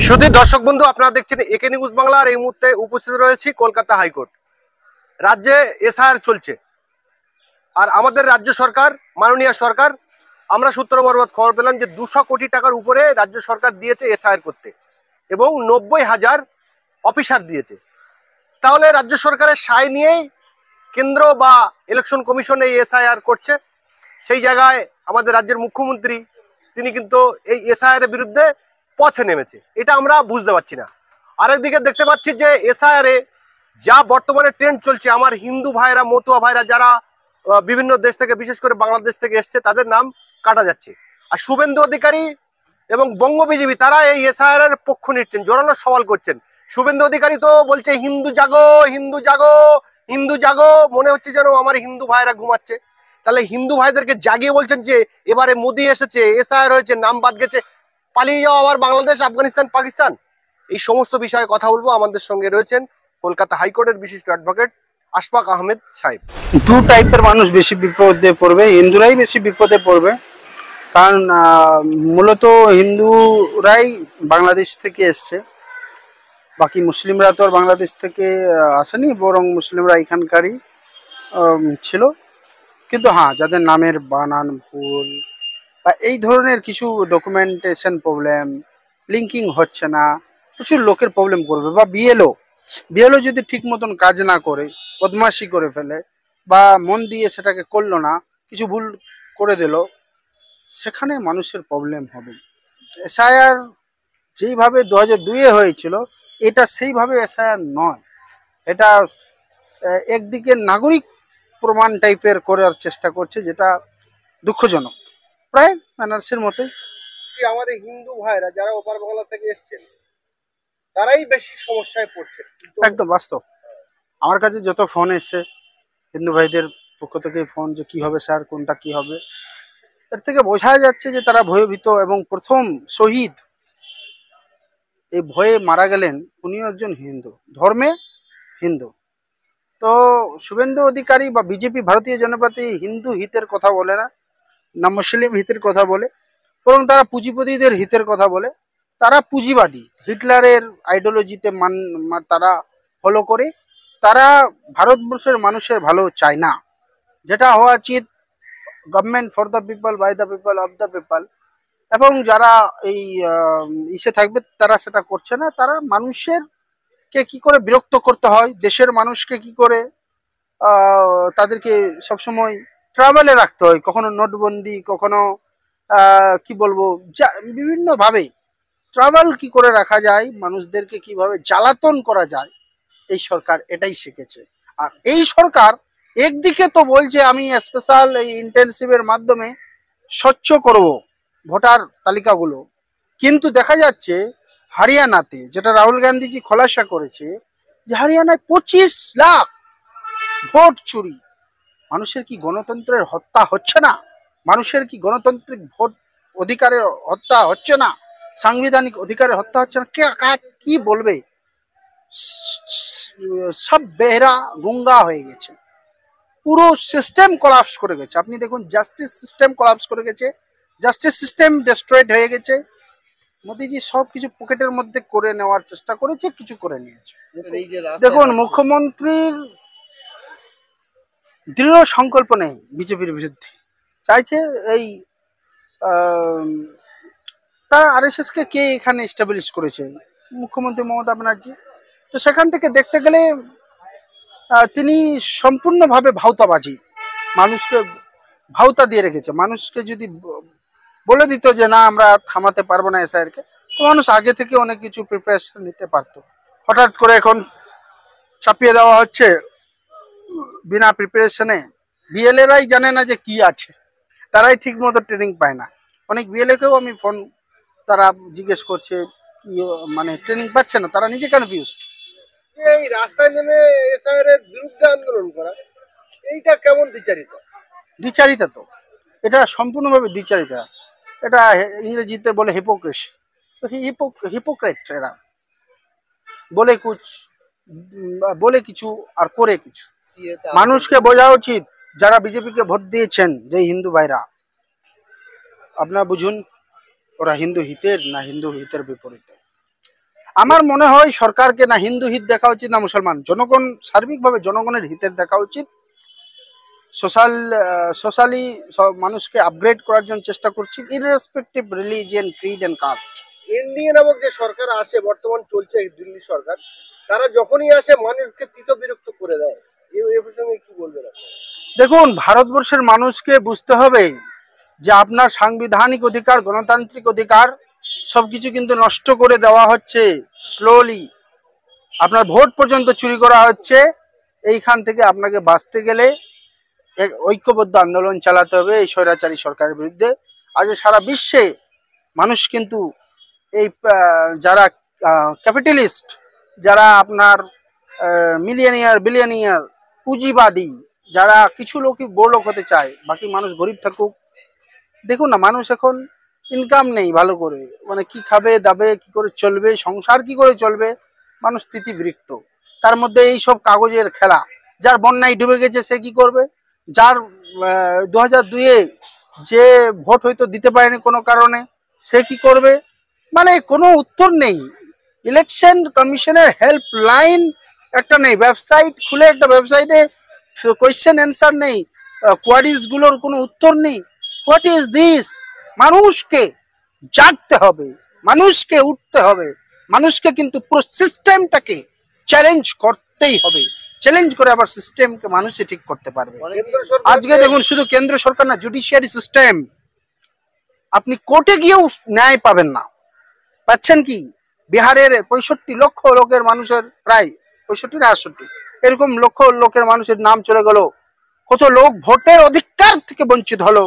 শুধু দর্শক বন্ধু, আপনারা দেখছেন একে নিউজ বাংলা। আর এই মুহূর্তে উপস্থিত রয়েছি কলকাতা হাইকোর্ট। রাজ্যে এসআইআর চলছে, আর আমাদের রাজ্য সরকার, মাননীয় সরকার, আমরা সূত্র মারফত খবর পেলাম যে 200 কোটি টাকার উপরে রাজ্য সরকার দিয়েছে এসআইআর করতে, এবং 90,000 অফিসার দিয়েছে। তাহলে রাজ্য সরকারের সায় নিয়েই কেন্দ্র বা ইলেকশন কমিশন এই এসআইআর করছে। সেই জায়গায় আমাদের রাজ্যের মুখ্যমন্ত্রী তিনি কিন্তু এই এসআইআর এর বিরুদ্ধে পথে নেমেছে, এটা আমরা বুঝতে পারছি না। আরেকদিকে দেখতে পাচ্ছি যে এসআইআর এ যা বর্তমানে ট্রেন্ড চলছে, আমার হিন্দু ভাইরা, মতুয়া ভাইরা যারা বিভিন্ন দেশ থেকে, বিশেষ করে বাংলাদেশ থেকে এসছে, তাদের নাম কাটা যাচ্ছে। আর শুভেন্দু অধিকারী এবং বঙ্গ বিজেপি তারা এই এসআইআর এর পক্ষ নিচ্ছেন, জোরালো সওয়াল করছেন। শুভেন্দু অধিকারী তো বলছে হিন্দু জাগো, হিন্দু জাগো, হিন্দু জাগো। মনে হচ্ছে যেন আমার হিন্দু ভাইরা ঘুমাচ্ছে। তাহলে হিন্দু ভাইদেরকে জাগিয়ে বলছেন যে এবারে মোদি এসেছে, এসআইআর হয়েছে, নাম বাদ গেছে, পালিয়ে যাও আবার বাংলাদেশ, আফগানিস্তান, পাকিস্তান। এই সমস্ত বিষয়ে কথা বলবো। আমাদের সঙ্গে রয়েছেন কলকাতা হাইকোর্টের বিশিষ্ট অ্যাডভোকেট আশফাক আহমেদ সাহেব। দু টাইপের মানুষ বেশি বিপদে পড়বে, হিন্দুরাই বেশি বিপদে পড়বে। কারণ মূলত হিন্দুরাই বাংলাদেশ থেকে এসছে, বাকি মুসলিমরা তো আর বাংলাদেশ থেকে আসেনি, বরং মুসলিমরা এখানকারই ছিল। কিন্তু হ্যাঁ, যাদের নামের বানান ভুল বা এই ধরনের কিছু ডকুমেন্টেশন প্রবলেম, লিঙ্কিং হচ্ছে না, প্রচুর লোকের প্রবলেম করবে। বা বিএলও যদি ঠিক মতন কাজ না করে, বদমাশি করে ফেলে, বা মন দিয়ে সেটাকে করলো না, কিছু ভুল করে দিল, সেখানে মানুষের প্রবলেম হবে। এসআইআর যেইভাবে 2002-এ হয়েছিল, এটা সেইভাবে এসআইআর নয়। এটা একদিকে নাগরিক প্রমাণ টাইপের করার চেষ্টা করছে, যেটা দুঃখজনক, প্রায় ম্যানার্সের মতোই। আমাদের হিন্দু ভাইরা যারা ওপার বাংলা থেকে এসছেন, তারাই বেশি সমস্যায় পড়ছে। একদম বাস্তব। আমার কাছে যত ফোন এসছে হিন্দু ভাইদের পক্ষ থেকে, ফোন যে কি হবে স্যার, কোনটা কি হবে, এর থেকে বোঝা যাচ্ছে যে তারা ভয়ভীত। এবং প্রথম শহীদ এই ভয়ে মারা গেলেন, উনিও একজন হিন্দু, ধর্মে হিন্দু। তো শুভেন্দু অধিকারী বা বিজেপি, ভারতীয় জনতা পার্টি হিন্দু হিতের কথা বলে না, না মুসলিম হিতের কথা বলে, বরং তারা পুঁজিপতিদের হিতের কথা বলে। তারা পুঁজিবাদী, হিটলারের আইডিওলজিতে তারা ফলো করে। তারা ভারতবর্ষের মানুষের ভালো চায় না, যেটা হওয়া উচিত government for the people, by the people, of the people. এবং যারা এই ইসে থাকবে তারা সেটা করছে না। তারা মানুষের কে কি করে বিরক্ত করতে হয়, দেশের মানুষকে কি করে তাদেরকে সবসময় ট্রাভেলে রাখতে হয়, কখনো নোটবন্দি, কখনো কি বলবো, বিভিন্ন ভাবে ট্রাভেল কি করে রাখা যায়, মানুষদেরকে কিভাবে জ্বালাতন করা যায়, এই সরকার এটাই শিখেছে। আর এই সরকার একদিকে তো বলছে আমি স্পেশাল এই ইন্টেনসিভের মাধ্যমে স্বচ্ছ করব ভোটার তালিকাগুলো, কিন্তু দেখা যাচ্ছে হরিয়ানাতে, যেটা রাহুল গান্ধীজি খোলাসা করেছে, যে হরিয়ানায় 25 লাখ ভোট চুরি। মানুষের কি গণতন্ত্রের হত্যা হচ্ছে না? মানুষের কি গণতান্ত্রিক ভোট অধিকারের হত্যা হচ্ছে না? সাংবিধানিক অধিকারের হত্যা হচ্ছে না? কি বলবে? সব বেহরা গুঙ্গা হয়ে গেছে, পুরো সিস্টেম কোলাপস করে গেছে। আপনি দেখুন, জাস্টিস সিস্টেম কোলাপস করে গেছে, জাস্টিস সিস্টেম ডিস্ট্রয়েড হয়ে গেছে। মোদিজি সবকিছু পকেটের মধ্যে করে নেওয়ার চেষ্টা করেছে, কিছু করে নিয়েছে। দেখুন, মুখ্যমন্ত্রীর দৃঢ় সংকল্প নেই বিজেপির বিরুদ্ধে, চাইছে এই তারা আরএসএস কে এখানে এস্টাবলিশ করেছে, মুখ্যমন্ত্রী মমতা ব্যানার্জি। তো সেখান থেকে দেখতে গেলে তিনি সম্পূর্ণভাবে ভাওতাবাজি, মানুষকে ভাওতা দিয়ে রেখেছে। মানুষকে যদি বলে দিত যে না, আমরা থামাতে পারবো না এসআইআর কে, তো মানুষ আগে থেকে অনেক কিছু প্রিপারেশন নিতে পারতো। হঠাৎ করে এখন চাপিয়ে দেওয়া হচ্ছে বিনা প্রিপারেশনে। বিএলএরাই জানে না যে কি আছে, তারাই ঠিক মতো ট্রেনিং পায় না। অনেক বিএলএকেও আমি ফোন, তারা জিজ্ঞেস করছে কি, মানে ট্রেনিং পাচ্ছে না, তারা নিজে কনফিউজড। এই রাস্তায় নেমে এসআইআর এর বিরুদ্ধে আন্দোলন করা, এইটা কেমন দ্বিচারিতা? দ্বিচারিতা তো, এটা সম্পূর্ণভাবে দ্বিচারিতা। এটা ইংরেজিতে বলে হিপোক্রেসি। তো হিপোক্রেট এরা, বলে কিছু আর করে কিছু। মানুষকে বোঝা উচিত, যারা বিজেপিকে ভোট দিয়েছেন, যে হিন্দু ভাইরা, আপনারা বুঝুন ওরা হিন্দু হিতের না হিন্দু হিতের বিপরীতে। আমার মনে হয় সরকারকে না হিন্দু হিত দেখা উচিত না মুসলমান, জনগণ সার্বিকভাবে জনগণের হিতের দেখা উচিত। সোশ্যালি মানুষকে আপগ্রেড করার জন্য চেষ্টা করছি, irrespective religion, creed and caste. NDA নামক যে সরকার আসে বর্তমান চলছে দিল্লি সরকার, তারা যখনই আসে মানুষকে তীত বিরক্ত করে দেয়। এই প্রসঙ্গে কি বলবেন আপনি? দেখুন, ভারতবর্ষের মানুষকে বুঝতে হবে যে আপনার সাংবিধানিক অধিকার, গণতান্ত্রিক অধিকার সবকিছু কিন্তু নষ্ট করে দেওয়া হচ্ছে স্লোলি। আপনার ভোট পর্যন্ত চুরি করা হচ্ছে। এইখান থেকে আপনাকে বাঁচতে গেলে এক ঐক্যবদ্ধ আন্দোলন চালাতে হবে এই স্বৈরাচারী সরকারের বিরুদ্ধে। আজ সারা বিশ্বে মানুষ কিন্তু এই যারা ক্যাপিটালিস্ট, যারা আপনার মিলিয়নিয়ার বিলিয়নিয়ার পুঁজিবাদী, যারা কিছু লোকই বড় লোক হতে চায়, বাকি মানুষ গরিব থাকুক। দেখুন না, মানুষ এখন ইনকাম নেই ভালো করে, মানে কি খাবে দাবে, কি করে চলবে, সংসার কি করে চলবে, মানুষ স্থিতিবিরক্ত। তার মধ্যে এই সব কাগজের খেলা। যার বন্যায় ডুবে গেছে সে কি করবে? যার 2002-এ যে ভোট হয়তো দিতে পারেনি কোনো কারণে, সে কি করবে? মানে কোনো উত্তর নেই। ইলেকশন কমিশনের হেল্পলাইন একটা নেই, ওয়েবসাইট খুলে একটা ওয়েবসাইটে কোয়েশ্চেন অ্যান্সার নেই, কোয়ারিজ গুলোর কোনো উত্তর নেই। What is this? মানুষকে জাগতে হবে, মানুষকে উঠতে হবে, মানুষকে কিন্তু পুরো সিস্টেমটাকে চ্যালেঞ্জ করতেই হবে। চ্যালেঞ্জ করে আবার সিস্টেমকে মানুষই ঠিক করতে পারবে। আজকে দেখুন, শুধু কেন্দ্র সরকার না, জুডিশিয়ারি সিস্টেম, আপনি কোর্টে গিয়েও ন্যায় পাবেন না। পাচ্ছেন কি? বিহারের 65 লক্ষ লোকের মানুষের, প্রায় 65 না 68 এরকম লক্ষ লোকের মানুষের নাম চলে গেল। কত লোক ভোটের অধিকার থেকে বঞ্চিত হলো।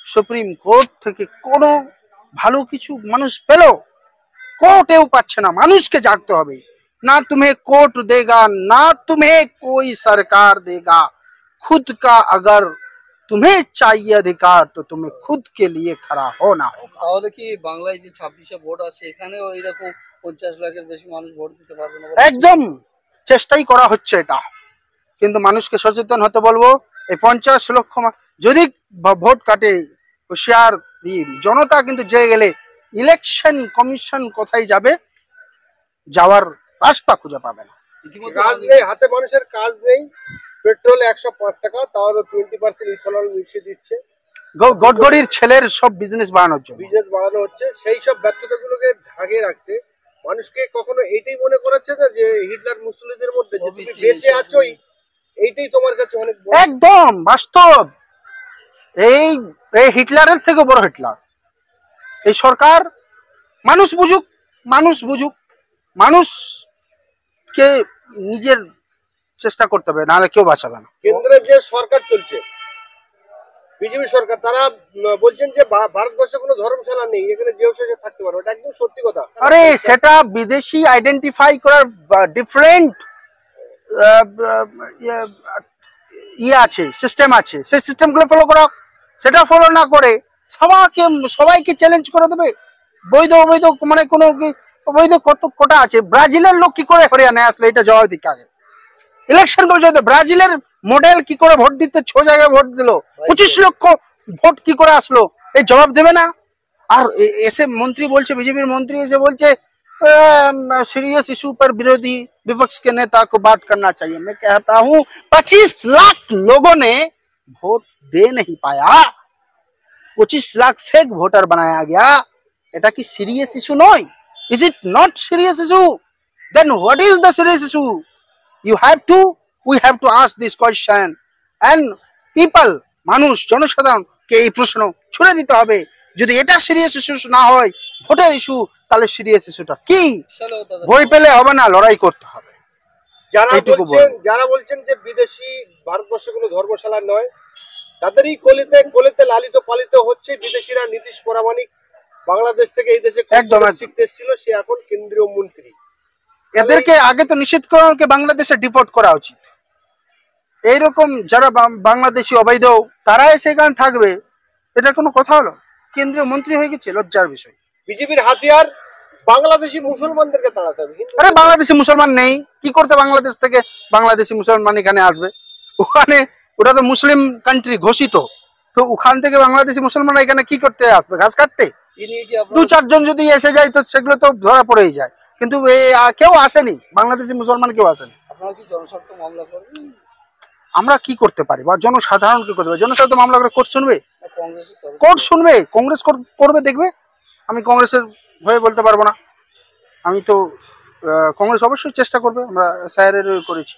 সুপ্রিম কোর্ট থেকে কোনো ভালো কিছু মানুষ পেল? कोर्टेও পাচ্ছে না। মানুষকে জাগতে হবে। ना तुम्हें कोर्ट देगा, ना तुम्हें कोई सरकार देगा। खुद का अगर तुम्हें चाहिए अधिकार तो तुम्हें खुद के लिए खड़ा होना होगा। তাহলে কি বাংলায় যে 26-এ ভোট আছে এখানেও এরকম 50 লাখের বেশি মানুষ ভোট দিতে পারবে না? একদম চেষ্টাই করা হচ্ছে এটা, কিন্তু মানুষকে সচেতন হতে বলবো। এই 50 লক্ষ যদি ভোট কাটে হুঁশিয়ার জনতা কিন্তু জেগে গেলে ইলেকশন কমিশন কোথায় যাবে? যাওয়ার রাস্তা খুঁজে পাবে না। কাজ নেই, হাতে মানুষের কাজ নেই। পেট্রোল 105 টাকা, তাহলে 20% ইথানল মিশিয়ে দিচ্ছে গডগড়ির ছেলের সব বিজনেস বাড়ানোর জন্য। বিজনেস বাড়ানো হচ্ছে। সেই সব ব্যর্থতাগুলোকে ঢাকে রাখতে মানুষকে কখনো এইটাই মনে করাচ্ছে না যে হিটলার মুসলিমদের মধ্যে যে তুমি বেঁচে আছোই, এইটাই তোমার কাছে অনেক বড়। একদম বাস্তব। এই হিটলারের থেকে বড় হিটলার এই সরকার। মানুষ বুঝুক, মানুষ বুঝুক, মানুষকে নিজের চেষ্টা করতে হবে, নাহলে কেউ বাঁচাবে না। কেন্দ্রে যে সরকার চলছে, বিজেপি সরকার, তারা বলছেন যে ভারতবর্ষে কোনো ধর্মশালা নেই, এখানে যেও সে থাকতে পারবে। এটা একদম সত্যি কথা। আরে সেটা বিদেশি আইডেন্টিফাই করার ডিফারেন্ট ইয়ে আছে, সিস্টেম আছে, সেই সিস্টেমগুলো ফলো করা। সেটা ফলো না করে সবাইকে চ্যালেঞ্জ করে দেবে। বৈধ অবৈধ মানে কোনো অবৈধ কটা আছে? ব্রাজিলের লোক কি করে হরিয়ানায় আসলে, এটা জবাব দিক আগে। ইলেকশন করে যদি ব্রাজিলের মডেল কি করে ভোট দিতে 6 জায়গায় ভোট দিল, 25 লক্ষ ভোট কি করে আসলো, এই জবাব দেবে না? আর এসে মন্ত্রী বলছে, বিজেপির মন্ত্রী এসে বলছে सीरियस इशू पर विरोधी विपक्ष के नेता को बात करना चाहिए। मैं कहता हूं 25 लाख लोगों ने वोट दे नहीं पाया, 25 लाख फेक वोटर बनाया गया। এটা কি সিরিয়াস ইস্যু নয়? Is it not serious issue? Then what is the serious issue? we have to ask this question and people, মানুষ জনসাধারণকে এই প্রশ্ন ছুড়ে দিতে হবে। যদি এটা সিরিয়াস ইস্যু না হয়, ভোটের ইস্যু, তাহলে সিরিয়াস ইস্যুটা কি? ভয় পেলে হবে না, লড়াই করতে হবে। যারা বলছেন যে বিদেশি ভারতবর্ষে কোনো ধর্মশালা নয়, তাদেরই কোলেতে লালিত পালিত হচ্ছে বিদেশিরা। নীতিশ প্রামাণিক বাংলাদেশ থেকে এই দেশে একদম শিখতে এসেছিল, সে এখন কেন্দ্রীয় মন্ত্রী। এদেরকে আগে তো নিষেধ করা, বাংলাদেশে ডিপোর্ট করা উচিত। এইরকম যারা বাংলাদেশি অবৈধ, তারাই সেখানে থাকবে, এটা কোনো কথা হলো? কেন্দ্রীয় মন্ত্রী হয়ে গেছে, লজ্জার বিষয়। বিজেপির হাতিয়ার বাংলাদেশি মুসলমানদেরকে তাড়াতে হবে। আরে বাংলাদেশি মুসলমান নেই, কি করতে বাংলাদেশ থেকে বাংলাদেশি মুসলমান এখানে আসবে? ওখানে ওটা তো মুসলিম কান্ট্রি ঘোষিত, তো ওখান থেকে বাংলাদেশি মুসলমানরা এখানে কি করতে আসবে? ঘাস কাটতে? এ নিয়ে কি দু আপনারা চারজন যদি এসে যায় তো সেগুলো তো ধরা পড়েই যায়, কিন্তু কেউ আসেনি, বাংলাদেশি মুসলমান কেউ আসেনি। আপনারা কি জনস্বার্থ মামলা করবেন আমরা কি করতে পারি বা জনসাধারণ কি করতে পারি? জনসাধারণ মামলা করে কোর্ট শুনবে, না কংগ্রেসের তরফ কোর্ট শুনবে, কংগ্রেস করবে দেখবে। আমি কংগ্রেসের হয়ে বলতে পারবো না, আমি তো কংগ্রেস অবশ্যই চেষ্টা করবে, আমরা স্যারের করেছি।